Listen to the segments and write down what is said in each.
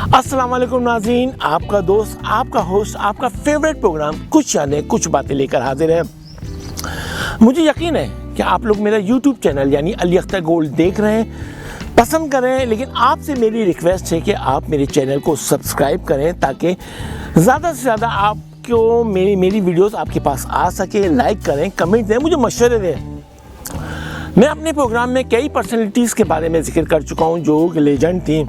अस्सलाम वालेकुम नाज़रीन, आपका दोस्त, आपका होस्ट, आपका फेवरेट प्रोग्राम कुछ यानी कुछ बातें लेकर हाजिर है। मुझे यकीन है कि आप लोग मेरा यूट्यूब चैनल यानी अली अख्तर गोल्ड देख रहे हैं, पसंद कर रहे हैं, लेकिन आपसे मेरी रिक्वेस्ट है कि आप मेरे चैनल को सब्सक्राइब करें ताकि ज़्यादा से ज़्यादा आपको मेरी वीडियोस आपके पास आ सके। लाइक करें, कमेंट दें, मुझे मशवरे दें। मैं अपने प्रोग्राम में कई पर्सनैलिटीज़ के बारे में जिक्र कर चुका हूँ जो लेजेंड थी,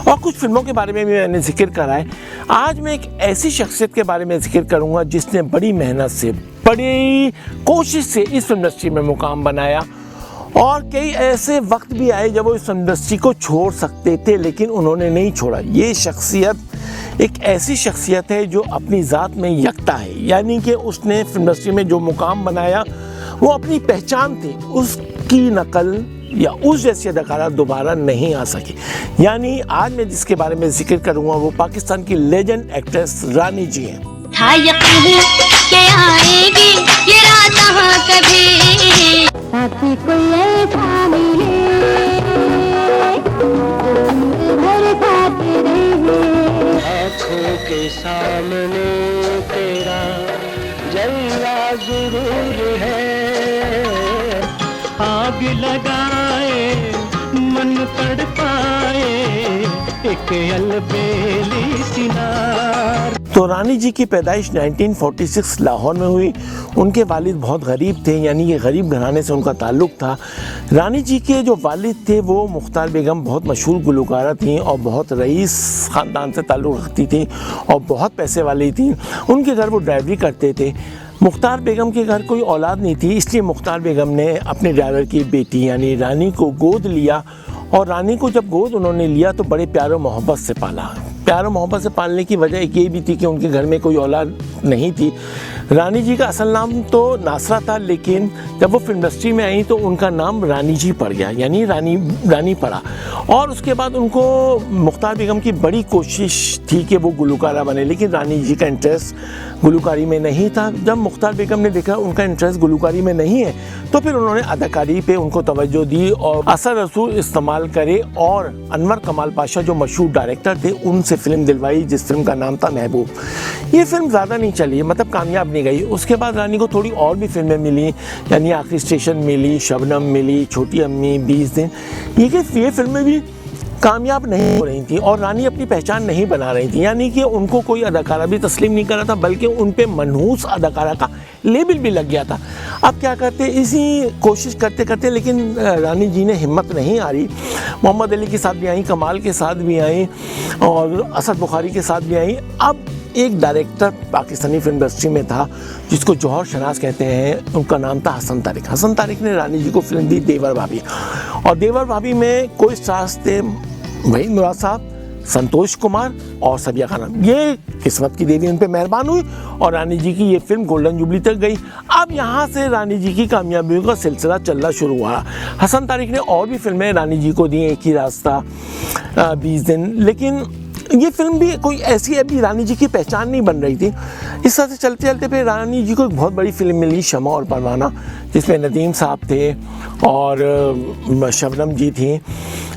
और कुछ फिल्मों के बारे में भी मैंने जिक्र करा है। आज मैं एक ऐसी शख्सियत के बारे में जिक्र करूंगा जिसने बड़ी मेहनत से, बड़ी कोशिश से इस फिल्म इंडस्ट्री में मुकाम बनाया, और कई ऐसे वक्त भी आए जब वो इस इंडस्ट्री को छोड़ सकते थे लेकिन उन्होंने नहीं छोड़ा। ये शख्सियत एक ऐसी शख्सियत है जो अपनी ज़ात में यकता है, यानी कि उसने फिल्म इंडस्ट्री में जो मुकाम बनाया वो अपनी पहचान थी, उसकी नकल या उस जैसी अदाकारा दोबारा नहीं आ सकी। यानी आज मैं जिसके बारे में जिक्र करूंगा वो पाकिस्तान की लेजेंड एक्ट्रेस रानी जी हैं। था यकीन के आएगी ये रात हाँ कभी, साथी कोई ऐसा मिले भर साथ रहे, आँखों के सामने तेरा जलवा जरूर है, आग लगाए मन तड़पाए एक अलबेली सिनार। तो रानी जी की पैदाइश 1946 लाहौर में हुई। उनके वालिद बहुत गरीब थे, यानी कि गरीब घराने से उनका ताल्लुक़ था। रानी जी के जो वालिद थे वो मुख्तार बेगम बहुत मशहूर गुलकारा थीं और बहुत रईस ख़ानदान से ताल्लुक़ रखती थीं और बहुत पैसे वाली थीं। उनके घर वो ड्राइवरी करते थे। मुख्तार बेगम के घर कोई औलाद नहीं थी, इसलिए मुख्तार बेगम ने अपने ड्राइवर की बेटी यानी रानी को गोद लिया, और रानी को जब गोद उन्होंने लिया तो बड़े प्यार और मोहब्बत से पाला। प्यार और मोहब्बत से पालने की वजह एक ये भी थी कि उनके घर में कोई औलाद नहीं थी। रानी जी का असल नाम तो नासरा था, लेकिन जब वो फिल्म इंडस्ट्री में आई तो उनका नाम रानी जी पड़ गया, यानी रानी पड़ा। और उसके बाद उनको मुख्तार बेगम की बड़ी कोशिश थी कि वो गुलकारा बने, लेकिन रानी जी का इंटरेस्ट गुलकारी में नहीं था। जब मुख्तार बेगम ने देखा उनका इंटरेस्ट गुलकारी में नहीं है तो फिर उन्होंने अदाकारी पे उनको तवज्जो दी और असर रसूल इस्तेमाल करे और अनवर कमाल पाशा जो मशहूर डायरेक्टर थे उनसे फिल्म दिलवाई, जिस फिल्म का नाम था महबूब। ये फिल्म ज़्यादा नहीं चली, मतलब कामयाब नहीं गई। उसके बाद रानी को थोड़ी और भी फिल्में मिली, यानी आखिरी स्टेशन मिली, शबनम मिली, छोटी अम्मी, 20 दिन। ये फिल्में भी कामयाब नहीं हो रही थी और रानी अपनी पहचान नहीं बना रही थी, यानी कि उनको कोई अदाकारा भी तस्लीम नहीं कर रहा था, बल्कि उन पे मनहूस अदाकारा का लेबल भी लग गया था। अब क्या करते, इसी कोशिश करते करते लेकिन रानी जी ने हिम्मत नहीं आ रही। मोहम्मद अली के साथ भी आई, कमाल के साथ भी आई और असद बुखारी के साथ भी आई। अब एक डायरेक्टर पाकिस्तानी फिल्म इंडस्ट्री में था जिसको जौहर शनास कहते हैं, उनका नाम था हसन तारिक। हसन तारिक ने रानी जी को फिल्म दी देवर भाभी, और देवर भाभी में कोई स्टार्स थे वहीद मुराद साहब, संतोष कुमार और सबिया खानम। ये किस्मत की देवी उन पे मेहरबान हुई और रानी जी की ये फिल्म गोल्डन जुबली तक गई। अब यहाँ से रानी जी की कामयाबियों का सिलसिला चलना शुरू हुआ। हसन तारिक ने और भी फिल्में रानी जी को दी, एक ही रास्ता, 20 दिन, लेकिन ये फिल्म भी कोई ऐसी अभी रानी जी की पहचान नहीं बन रही थी। इस तरह से चलते चलते फिर रानी जी को एक बहुत बड़ी फिल्म मिली, शमा और परवाना, जिसमें नदीम साहब थे और शबनम जी थी।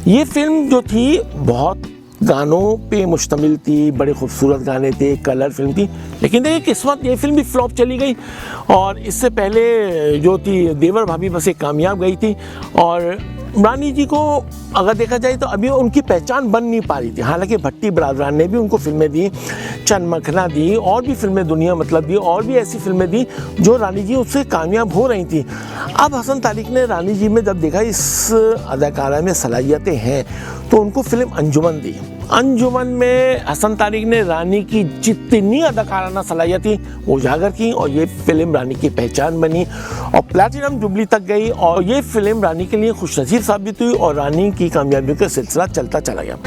ये फिल्म जो थी बहुत गानों पे मुश्तमिल थी, बड़े खूबसूरत गाने थे, कलर फिल्म थी, लेकिन देखिए किस्मत, ये फिल्म भी फ्लॉप चली गई। और इससे पहले जो थी देवर भाभी बस एक कामयाब गई थी, और रानी जी को अगर देखा जाए तो अभी उनकी पहचान बन नहीं पा रही थी। हालांकि भट्टी बरादरान ने भी उनको फिल्में दी, चंद मखना दी, और भी फिल्में दुनिया मतलब दी, और भी ऐसी फिल्में दी जो रानी जी उससे कामयाब हो रही थी। अब हसन तारिक ने रानी जी में जब देखा इस अदाकारा में सलाहियतें हैं तो उनको फिल्म अंजुमन दी। अंजुमन में हसन तारिक ने रानी की जितनी अदाकाराना सलाहियत थी वो उजागर की, और ये फिल्म रानी की पहचान बनी और प्लैटिनम जुबली तक गई, और ये फिल्म रानी के लिए खुशनसीब साबित हुई और रानी की कामयाबियों का सिलसिला चलता चला गया।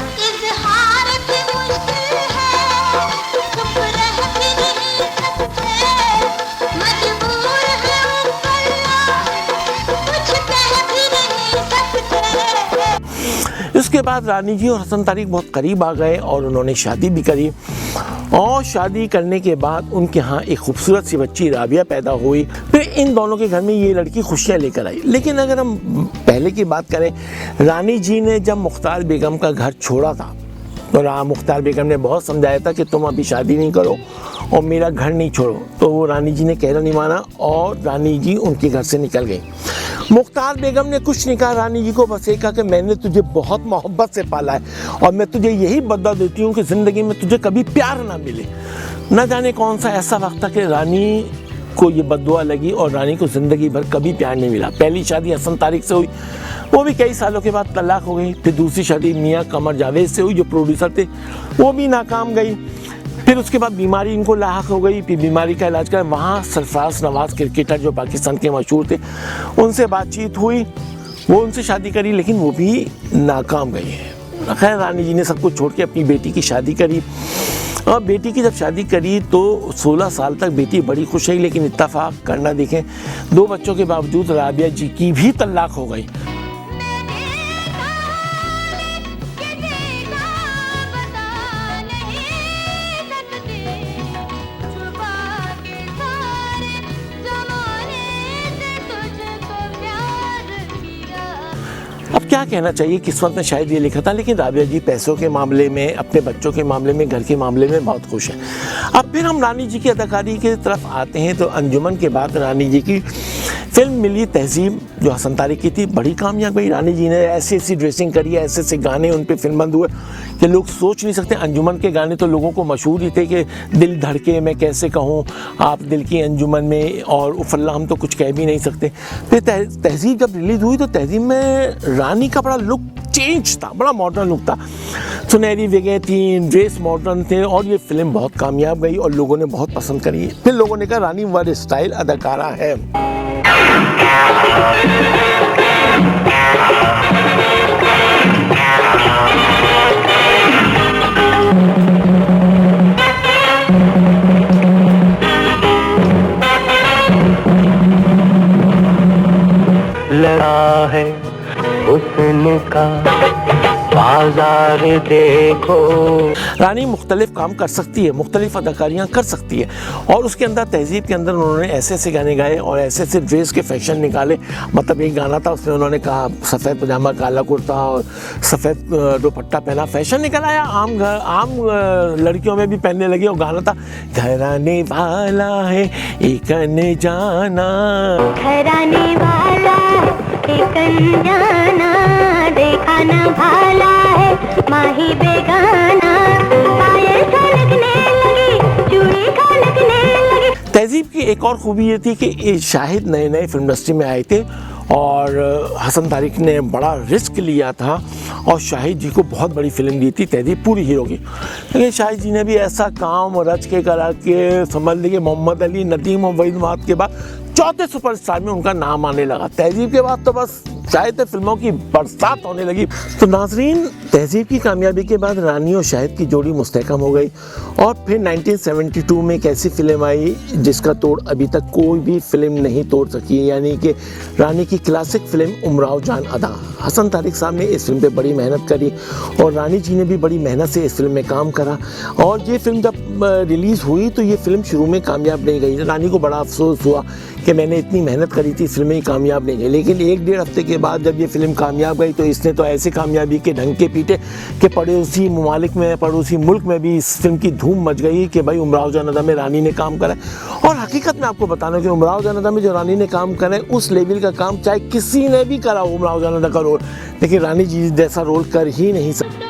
इसके बाद रानी जी और हसन तारिक बहुत करीब आ गए और उन्होंने शादी भी करी, और शादी करने के बाद उनके यहाँ एक खूबसूरत सी बच्ची राबिया पैदा हुई। फिर इन दोनों के घर में ये लड़की खुशियाँ लेकर आई। लेकिन अगर हम पहले की बात करें, रानी जी ने जब मुख्तार बेगम का घर छोड़ा था तो मुख्तार बेगम ने बहुत समझाया था कि तुम अभी शादी नहीं करो और मेरा घर नहीं छोड़ो, तो वो रानी जी ने कहना नहीं माना और रानी जी उनके घर से निकल गई। मुख्तार बेगम ने कुछ नहीं कहा रानी जी को, बस ये कहा कि मैंने तुझे बहुत मोहब्बत से पाला है और मैं तुझे यही बदला देती हूँ कि ज़िंदगी में तुझे कभी प्यार ना मिले। न जाने कौन सा ऐसा वक्त था कि रानी को ये बददुआ लगी और रानी को ज़िंदगी भर कभी प्यार नहीं मिला। पहली शादी हसन तारिक से हुई, वो भी कई सालों के बाद तलाक हो गई। फिर दूसरी शादी मियाँ कमर जावेद से हुई जो प्रोड्यूसर थे, वो भी नाकाम गई। फिर उसके बाद बीमारी इनको लाहक हो गई, फिर बीमारी का इलाज कर वहाँ सरफराज नवाज़ क्रिकेटर जो पाकिस्तान के मशहूर थे उनसे बातचीत हुई, वो उनसे शादी करी लेकिन वो भी नाकाम गई है। खैर रानी जी ने सब कुछ छोड़ के अपनी बेटी की शादी करी और बेटी की जब शादी करी तो 16 साल तक बेटी बड़ी खुश रही, लेकिन इत्तेफाक करना देखें 2 बच्चों के बावजूद राबिया जी की भी तलाक हो गई। अब क्या कहना चाहिए, किस्मत में शायद ये लिखा था, लेकिन राबिया जी पैसों के मामले में, अपने बच्चों के मामले में, घर के मामले में बहुत खुश हैं। अब फिर हम रानी जी की अदाकारी की तरफ आते हैं तो अंजुमन के बाद रानी जी की फिल्म मिली तहजीब जो हसन तारिक की थी, बड़ी कामयाब गई। रानी जी ने ऐसी ऐसी ड्रेसिंग करी, ऐसे ऐसे गाने उन पे फिल्मबंद हुए कि लोग सोच नहीं सकते। अंजुमन के गाने तो लोगों को मशहूर ही थे कि दिल धड़के मैं कैसे कहूँ आप दिल की अंजुमन में, और उफल्ला हम तो कुछ कह भी नहीं सकते। फिर तहजीब जब रिलीज़ हुई तो तहजीब में रानी का बड़ा लुक चेंज था, बड़ा मॉडर्न लुक था, सुनहरी जगह थी, ड्रेस मॉडर्न थे और ये फिल्म बहुत कामयाब गई और लोगों ने बहुत पसंद करी। फिर लोगों ने कहा रानी वर्ड स्टाइल अदाकारा है। लड़ा है हुस्न का बाजार देखो। रानी मुख्तलिफ काम कर सकती है, मुख्तलिफ अदाकारियाँ कर सकती है और उसके अंदर तहजीब के अंदर उन्होंने ऐसे ऐसे गाने गाए और ऐसे ऐसे ड्रेस के फैशन निकाले। मतलब एक गाना था उसमें उन्होंने कहा सफ़ेद पजामा काला कुर्ता और सफ़ेद दुपट्टा पहना, फैशन निकल आया, आम लड़कियों में भी पहनने लगी। और गाना था घराने वाला है एक अनजाना, घराने वाला एक अनजाना, देखा न भाला है माही बेगाना, पायल खनकने लगी, चूड़ी खनकने लगी। तहजीब की एक और खूबी ये थी कि शाहिद नए नए फिल्म इंडस्ट्री में आए थे और हसन तारिक ने बड़ा रिस्क लिया था और शाहिद जी को बहुत बड़ी फिल्म दी थी तहजीब पूरी हीरो की। लेकिन शाहिद जी ने भी ऐसा काम रच के करा के समझ लीजिए मोहम्मद अली, नदीम और वहीद महमूद के बाद चौथे सुपरस्टार में उनका नाम आने लगा। तहजीब के बाद तो बस शाहिद फिल्मों की बरसात होने लगी। तो नाजरीन, तहजीब की कामयाबी के बाद रानी और शाहिद की जोड़ी मुस्तहकम हो गई और फिर 1972 में एक ऐसी फिल्म आई जिसका तोड़ अभी तक कोई भी फिल्म नहीं तोड़ सकी, यानी कि रानी की क्लासिक फिल्म उमराव जान अदा। हसन तारिक साहब ने इस फिल्म पे बड़ी मेहनत करी और रानी जी ने भी बड़ी मेहनत से इस फिल्म में काम करा और ये फिल्म जब रिलीज़ हुई तो ये फिल्म शुरू में कामयाब नहीं गई। रानी को बड़ा अफसोस हुआ कि मैंने इतनी मेहनत करी थी, इस फिल्म में कामयाब नहीं गई। लेकिन 1-1.5 हफ्ते के बाद जब ये फिल्म कामयाब गई तो इसने तो ऐसे कामयाबी के ढंग के पीटे कि पड़ोसी ममालिक में, पड़ोसी मुल्क में भी इस फिल्म की धूम मच गई कि भाई उमराव जान अदा में रानी ने काम करा। और हकीकत में आपको बताना कि उमराव जान अदा में जो रानी ने काम करा है उस लेवल का काम चाहे किसी ने भी करा उमराव जान अदा का रोल, लेकिन रानी जी जैसा रोल कर ही नहीं सकती।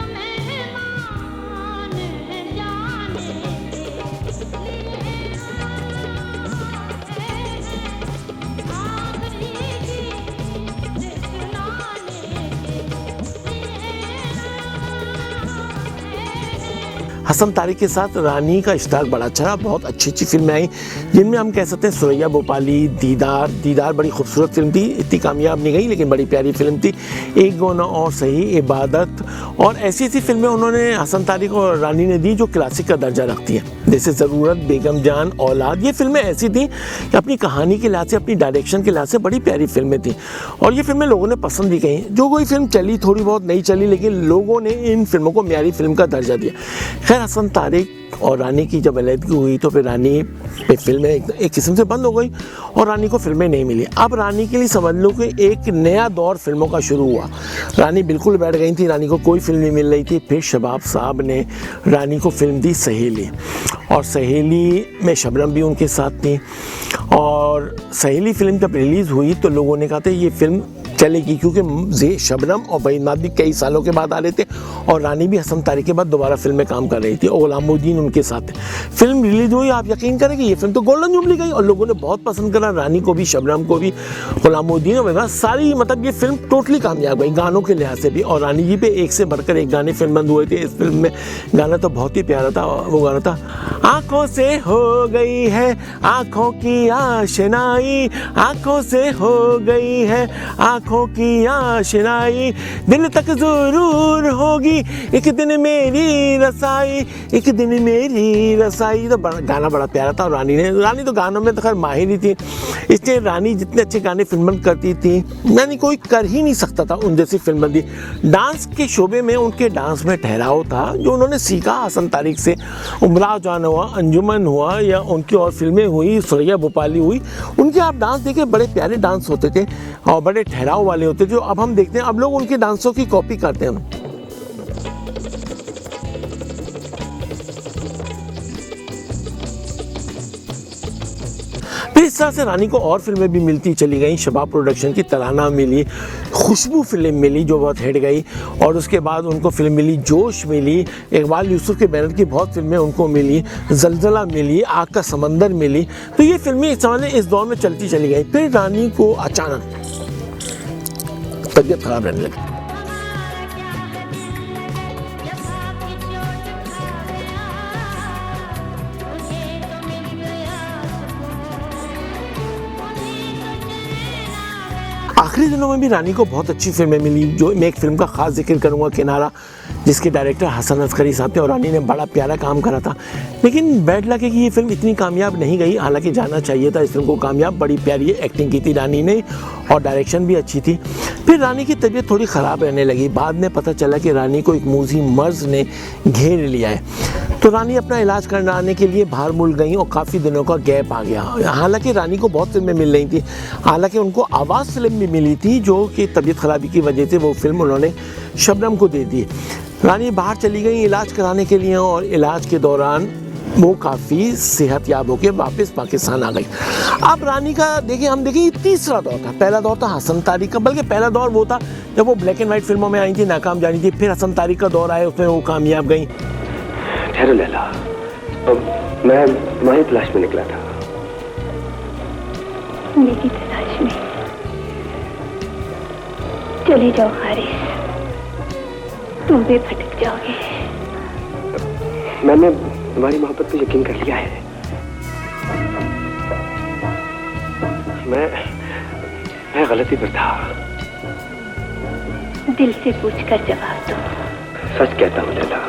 हसन तारिक के साथ रानी का इश्ताक बड़ा अच्छा रहा, बहुत अच्छी अच्छी फिल्में आई जिनमें हम कह सकते हैं सुरैया भोपाली, दीदार बड़ी खूबसूरत फिल्म थी, इतनी कामयाब नहीं गई लेकिन बड़ी प्यारी फिल्म थी। एक गोना और सही, इबादत और ऐसी ऐसी फिल्में उन्होंने हसन तारिक और रानी ने दी जो क्लासिक का दर्जा रखती है, जैसे ज़रूरत, बेगम जान, औलाद। ये फिल्में ऐसी थी कि अपनी कहानी के लिहाज से, अपनी डायरेक्शन के लिहाज से बड़ी प्यारी फिल्में थी और ये फिल्में लोगों ने पसंद भी की। जो कोई फिल्म चली थोड़ी बहुत नहीं चली लेकिन लोगों ने इन फिल्मों को म्यारी फिल्म का दर्जा दिया। खैर हसन तारिक और रानी की जब अलहदगी हुई तो फिर रानी पे फिल्में एक किस्म से बंद हो गई और रानी को फिल्में नहीं मिली। अब रानी के लिए समझ लो कि एक नया दौर फिल्मों का शुरू हुआ। रानी बिल्कुल बैठ गई थी, रानी को कोई फिल्म नहीं मिल रही थी। फिर शबाब साहब ने रानी को फिल्म दी सहेली, और सहेली में शबनम भी उनके साथ थी। और सहेली फिल्म जब रिलीज़ हुई तो लोगों ने कहा था ये फिल्म चलेगी, क्योंकि शबनम और वहीद भी कई सालों के बाद आ रहे थे और रानी भी हसन तारिक के बाद दोबारा फिल्म में काम कर रही थी और गुलामुद्दीन उनके साथ थे। फिल्म रिलीज हुई, आप यकीन करें कि ये फिल्म तो गोल्डन जुबली गई और लोगों ने बहुत पसंद करा, रानी को भी, शबनम को भी, गुलामुद्दीन और सारी, मतलब ये फिल्म टोटली कामयाब गई गानों के लिहाज से भी। और रानी जी पे एक से बढ़कर एक गाने फिल्मबंद हुए थे। इस फिल्म में गाना तो बहुत ही प्यारा था, वो गाना था आँखों से हो गई है आँखों की आशनाई, आँखों से हो गई है आँखों की आशनाई, दिल तक जरूर होगी एक दिन मेरी रसाई, एक दिन मेरी रसाई। तो गाना बड़ा प्यारा था। और रानी तो गानों में तो खैर माहिर ही थी, इसलिए रानी जितने अच्छे गाने फिल्म करती थी, यानी कोई कर ही नहीं सकता था उन जैसी फिल्म बंदी। डांस के शोबे में उनके डांस में ठहराव था जो उन्होंने सीखा हसन तारिक से। उमराव जान हुआ, अंजुमन हुआ, या उनकी और फिल्में हुई, सुरैया भोपाली हुई, उनके आप डांस देखे बड़े प्यारे डांस होते थे और बड़े ठहराव वाले होते थे, जो अब हम देखते हैं। अब लोग उनके डांसों की कॉपी करते हैं। फिर इस तरह से रानी को और फिल्में भी मिलती चली गई। शबाब प्रोडक्शन की तराना मिली, खुशबू फिल्म मिली जो बहुत हिट गई, और उसके बाद उनको फिल्म मिली जोश मिली, इकबाल यूसुफ के बैनर की बहुत फिल्में उनको मिली, जलजला मिली, आग का समंदर मिली। तो ये फिल्में इस दौर में चलती चली गई। फिर रानी को अचानक तबीयत खराब रहने लगी। आखिरी दिनों में भी रानी को बहुत अच्छी फिल्में मिली, जो मैं एक फिल्म का खास जिक्र करूंगा, किनारा, जिसके डायरेक्टर हसन अस्करी साहब थे और रानी ने बड़ा प्यारा काम करा था। लेकिन बैड लक है कि ये फिल्म इतनी कामयाब नहीं गई, हालांकि जाना चाहिए था इस फिल्म को कामयाब। बड़ी प्यारी एक्टिंग की थी रानी ने और डायरेक्शन भी अच्छी थी। फिर रानी की तबीयत थोड़ी ख़राब रहने लगी। बाद में पता चला कि रानी को एक मूजी मर्ज ने घेर लिया है, तो रानी अपना इलाज कराने के लिए बाहर मुल्क गई और काफ़ी दिनों का गैप आ गया। हालांकि रानी को बहुत फिल्में मिल रही थी, हालांकि उनको आवाज़ फिल्म भी मिली थी जो कि तबीयत खराबी की वजह से वो फिल्म उन्होंने शबनम को दे दी। रानी बाहर चली गई इलाज कराने के लिए और इलाज के दौरान वो काफ़ी सेहतयाब होकर वापस पाकिस्तान आ गई। अब रानी का देखिए, हम देखिए तीसरा दौर था। पहला दौर था हसन तारिक का, बल्कि पहला दौर वो था जब वो ब्लैक एंड वाइट फिल्मों में आई थी, नाकाम जानी थी। फिर हसन तारिक का दौर आया, उसमें वो कामयाब गई। ठहरो लैला, मैं तुम्हारी तलाश में निकला था। मेरी तलाश में? चले जाओ हारिस, तुम भी भटक जाओगे। मैंने तुम्हारी मोहब्बत पे यकीन कर लिया है। मैं गलती पर था। दिल से पूछकर जवाब दो। सच कहता हूँ लैला।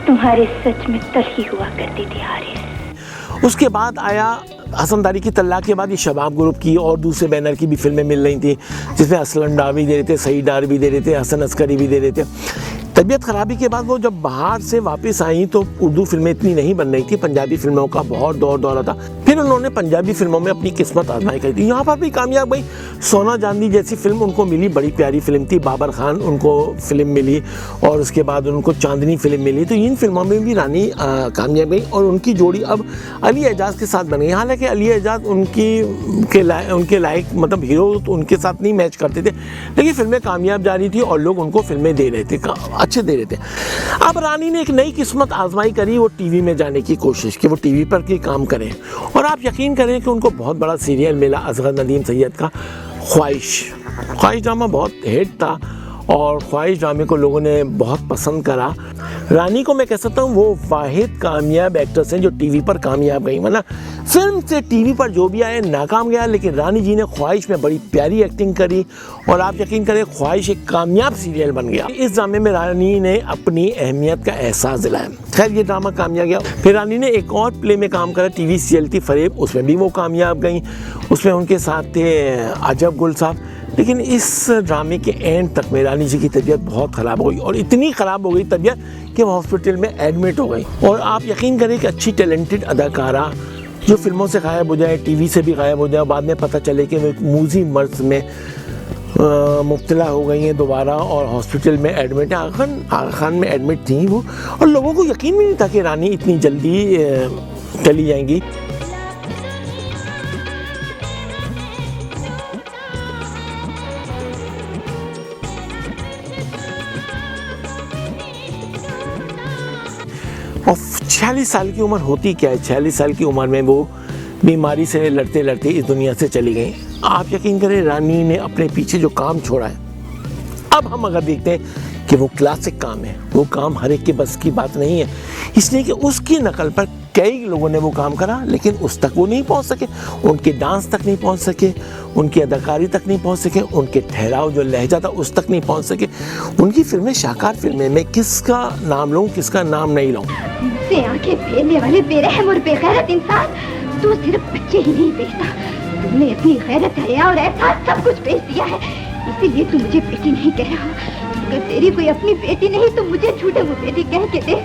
तुम्हारे सच में तलखी हुआ करती थी हारिस। उसके बाद आया हसन तारिक की तल्लाक के बाद ये शबाब ग्रुप की और दूसरे बैनर की भी फिल्में मिल रही थी, जिसमें असलम डार भी दे रहे थे, सईद डार भी दे रहे थे, हसन अस्करी भी दे रहे थे। तबीयत खराबी के बाद वो जब बाहर से वापस आई तो उर्दू फिल्में इतनी नहीं बन रही थी, पंजाबी फिल्मों का बहुत दौर था। फिर उन्होंने पंजाबी फिल्मों में अपनी किस्मत आजमाई करी थी, यहाँ पर भी कामयाब गई। सोना चांदी जैसी फिल्म उनको मिली, बड़ी प्यारी फिल्म थी। बाबर खान उनको फिल्म मिली और उसके बाद उनको चांदनी फिल्म मिली। तो इन फिल्मों में भी रानी कामयाब गई और उनकी जोड़ी अब अली एजाज के साथ बन गई। हालांकि अली एजाज उनके लायक, मतलब हीरो तो उनके साथ नहीं मैच करते थे, लेकिन फिल्में कामयाब जा रही थी और लोग उनको फिल्में दे रहे थे, अच्छे दे रहे थे। अब रानी ने एक नई किस्मत आजमाई करी, वो टीवी में जाने की कोशिश की, वो टीवी पर की काम करें। और आप यकीन करें कि उनको बहुत बड़ा सीरियल मिला, असगर नदीम सैयद का ख्वाहिश ड्रामा बहुत हिट था और ख्वाहिश ड्रामे को लोगों ने बहुत पसंद करा। रानी को मैं कह सकता हूँ वो वाहिद कामयाब एक्ट्रेस हैं जो टीवी पर कामयाब गई, वरना फिल्म से टीवी पर जो भी आए नाकाम गया, लेकिन रानी जी ने ख्वाहिश में बड़ी प्यारी एक्टिंग करी और आप यकीन करें ख्वाहिश एक कामयाब सीरियल बन गया। इस ड्रामे में रानी ने अपनी अहमियत का एहसास दिलाया। खैर ये ड्रामा कामयाब गया। फिर रानी ने एक और प्ले में काम करा, टीवी सीरियल थी फरेब, उसमें भी वो कामयाब गई। उसमें उनके साथ थे अजब गुल साहब। लेकिन इस ड्रामे के एंड तक में रानी जी की तबीयत बहुत ख़राब हो गई और इतनी ख़राब हो गई तबीयत कि वो हॉस्पिटल में एडमिट हो गई। और आप यकीन करें कि अच्छी टैलेंटेड अदाकारा जो फिल्मों से गायब हो जाए, टीवी से भी गायब हो जाए, बाद में पता चले कि वो एक मूजी मर्ज में मुब्तला हो गई हैं दोबारा और हॉस्पिटल में एडमिट है। आगा खान में एडमिट थी वो, और लोगों को यकीन भी नहीं था कि रानी इतनी जल्दी चली जाएंगी। और 46 साल की उम्र होती क्या है, 46 साल की उम्र में वो बीमारी से लड़ते लड़ते इस दुनिया से चली गई। आप यकीन करें रानी ने अपने पीछे जो काम छोड़ा है, अब हम अगर देखते हैं कि वो क्लासिक काम है, वो काम हर एक के बस की बात नहीं है, इसलिए कि उसकी नकल पर कई लोगों ने वो काम करा लेकिन उस तक वो नहीं पहुंच सके, उनके डांस तक नहीं पहुंच सके, उनकी अदाकारी तक नहीं पहुंच सके, उनके ठहराव जो लहजा था उस तक नहीं पहुंच सके। उनकी फिल्में शाहकार फिल्में में किसका नाम लूँ किसका नाम नहीं लूँ। मुझसे आंखें फेरने वाले बेरहम और बेगैरत इंसान, तू सिर्फ बच्चे ही नहीं बेचता, तुमने अपनी गैरत हया और एहसास सब कुछ बेच दिया है। इसीलिए तू मुझे बेटी नहीं कह रहा। अगर तेरी कोई अपनी बेटी नहीं तो मुझे झूठे मुँह बेटी कह के दे,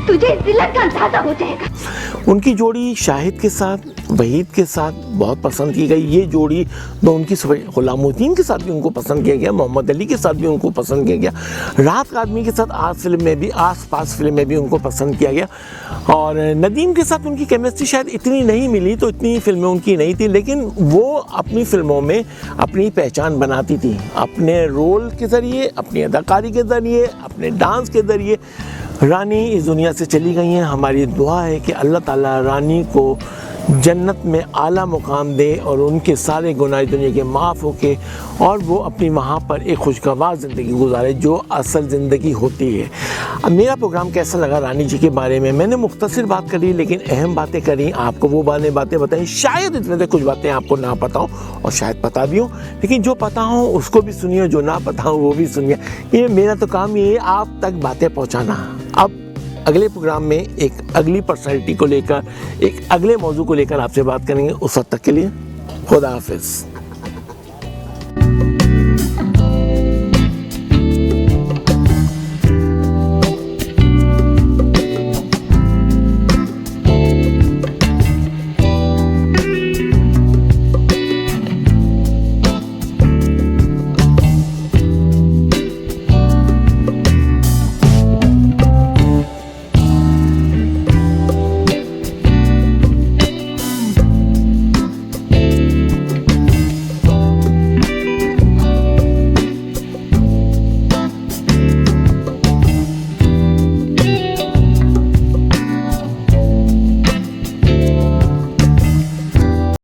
तुझे जिल्लत का अंदाजा हो जाएगा। उनकी जोड़ी शाहिद के साथ, वहीद के साथ बहुत पसंद की गई। ये जोड़ी तो उनकी गुलामुद्दीन के साथ भी उनको पसंद किया गया, मोहम्मद अली के साथ भी उनको पसंद किया गया, रात का आदमी के साथ आस पास फिल्म में भी उनको पसंद किया गया। और नदीम के साथ उनकी केमिस्ट्री शायद इतनी नहीं मिली, तो इतनी फिल्में उनकी नहीं थी, लेकिन वो अपनी फिल्मों में अपनी पहचान बनाती थी, अपने रोल के ज़रिए, अपनी अदाकारी के ज़रिए, अपने डांस के ज़रिए। रानी इस दुनिया से चली गई हैं। हमारी दुआ है कि अल्लाह ताला रानी को जन्नत में आला मुकाम दे और उनके सारे गुनाह दुनिया के माफ़ होके और वो अपनी वहाँ पर एक खुशगवार ज़िंदगी गुजारे जो असल ज़िंदगी होती है। अब मेरा प्रोग्राम कैसा लगा रानी जी के बारे में, मैंने मुख्तसर बात करी लेकिन अहम बातें करी, आपको वो बातें बताई। शायद इसमें से कुछ बातें आपको ना पता हो और शायद पता भी हो, लेकिन जो पता हो उसको भी सुनिए, जो ना पता हो वो भी सुनिए। ये मेरा तो काम ये है आप तक बातें पहुँचाना। अब अगले प्रोग्राम में एक अगली पर्सनैलिटी को लेकर, एक अगले मौजू को लेकर आपसे बात करेंगे। उस वक्त तक के लिए खुदा हाफिज़।